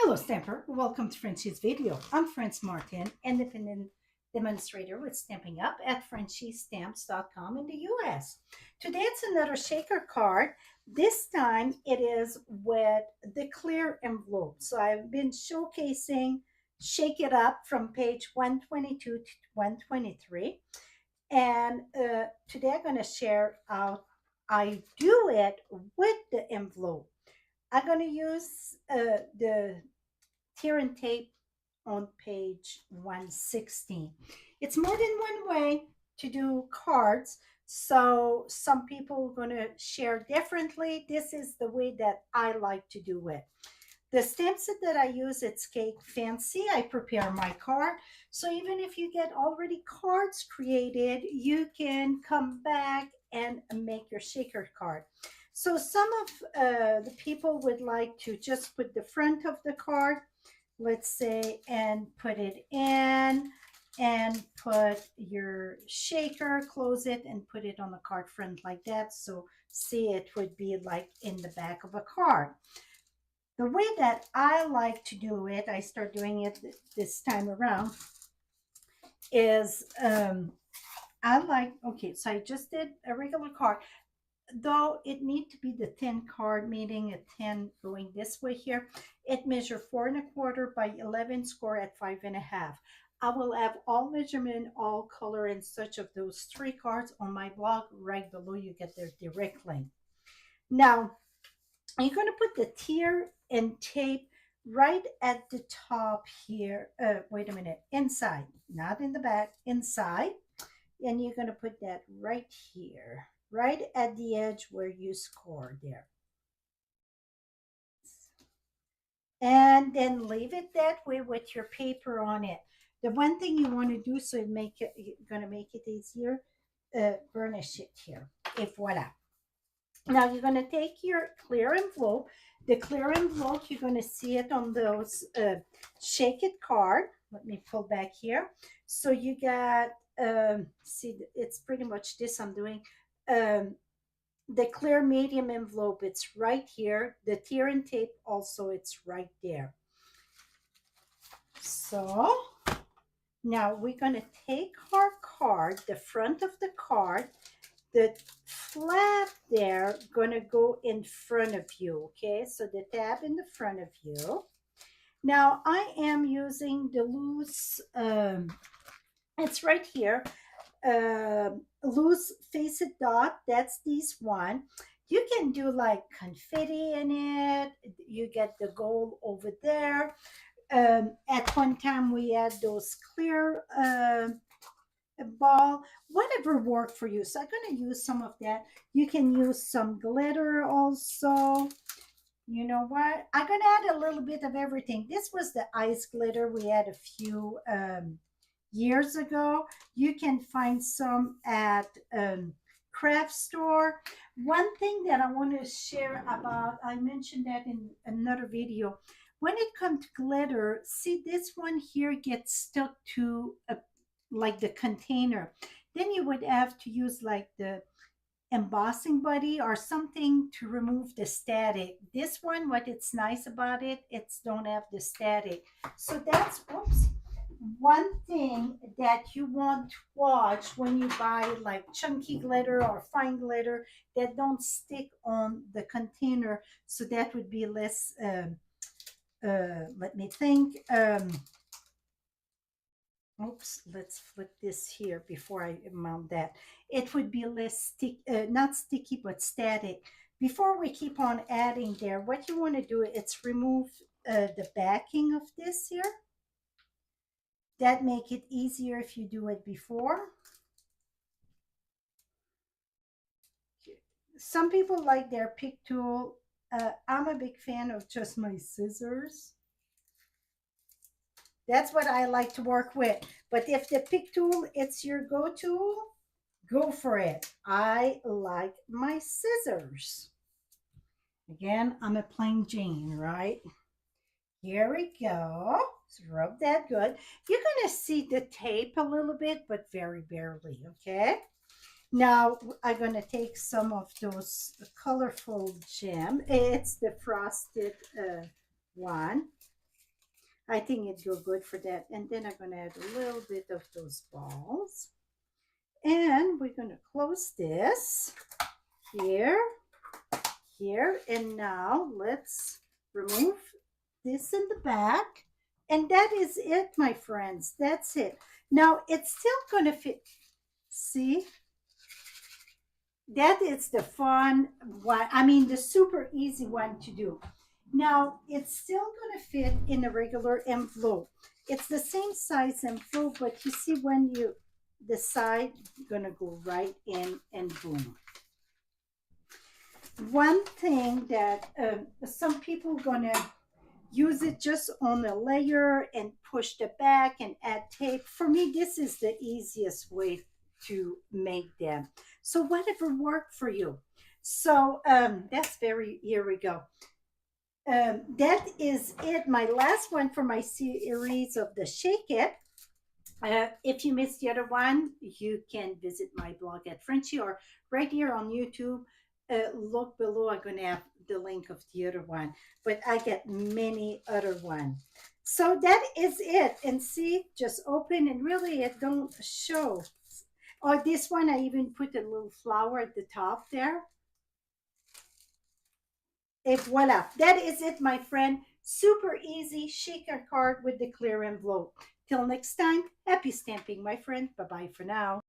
Hello, Stamper. Welcome to Frenchie's video. I'm Franz Martin, independent demonstrator with Stamping Up at frenchiestamps.com in the US. Today it's another shaker card. This time it is with the clear envelope. So I've been showcasing Shake It Up from page 122 to 123. And today I'm going to share how I do it with the envelope. I'm going to use the tear and tape on page 116. It's more than one way to do cards. So some people are going to share differently. This is the way that I like to do it. The stamp set that I use, it's Cake Fancy. I prepare my card. So even if you get already cards created, you can come back and make your shaker card. So some of the people would like to just put the front of the card, let's say, and put it in and put your shaker, close it, and put it on the card front like that. So see, it would be like in the back of a card. The way that I like to do it, I start doing it this time around, is I like, okay, so I just did a regular card, though it need to be the thin card, meaning a 10 going this way here. It measure 4¼ by 11 score at 5½. I will have all measurement, all color, and such of those 3 cards on my blog. Right below you get their direct link. Now you're going to put the tear and tape right at the top here. Wait a minute, inside, not in the back, inside. And you're going to put that right here, right at the edge where you scored there. And then leave it that way with your paper on it. The one thing you want to do, so it make it, you're going to make it easier, burnish it here. If voila. Now you're going to take your clear envelope. The clear envelope, you're going to see it on those Shake It card. Let me pull back here. So you got, see, it's pretty much this I'm doing. The clear medium envelope, it's right here. The tear and tape also, it's right there. So now we're going to take our card, the front of the card, the flap there going to go in front of you. Okay, so the tab in the front of you. Now I am using the loose, it's right here, loose facet dot. That's this one. You can do like confetti in it. You get the gold over there. At one time we had those clear ball, whatever worked for you. So I'm going to use some of that. You can use some glitter also. You know what? I'm going to add a little bit of everything. This was the ice glitter we had a few years ago. You can find some at craft store. One thing that I want to share about, I mentioned that in another video. When it comes to glitter, see this one here gets stuck to like the container. Then you would have to use like the embossing buddy or something to remove the static. This one, what it's nice about it, it's don't have the static. So that's, oops, one thing that you want to watch when you buy like chunky glitter or fine glitter that don't stick on the container. So that would be less, let me think, oops, let's flip this here before I mount that. It would be less not sticky, but static. Before we keep on adding there, what you want to do is remove the backing of this here. That make it easier if you do it before. Some people like their pick tool. I'm a big fan of just my scissors. That's what I like to work with. But if the pick tool, it's your go-to, go for it. I like my scissors. Again, I'm a plain Jane, right? Here we go. So rub that good. You're going to see the tape a little bit, but very barely, okay? Now, I'm going to take some of those colorful gem. It's the frosted one. I think it'd go good for that. And then I'm going to add a little bit of those balls. And we're going to close this here, here. And now let's remove this in the back. And that is it, my friends. That's it. Now it's still going to fit. See? That is the fun one. I mean, the super easy one to do. Now, it's still going to fit in a regular envelope. It's the same size envelope, but you see when you decide, you're going to go right in and boom. One thing that some people going to use it just on a layer and push the back and add tape. For me, this is the easiest way to make them. So whatever worked for you. So that's very, here we go. That is it, my last one for my series of the Shake It. If you missed the other one, you can visit my blog at Frenchie or right here on YouTube. Look below, I'm going to have the link of the other one, but I get many other one. So that is it. And see, just open and really it don't show. Oh, this one, I even put a little flower at the top there. Et voila, that is it, my friend. Super easy shaker card with the clear envelope. Till next time, happy stamping, my friend. Bye-bye for now.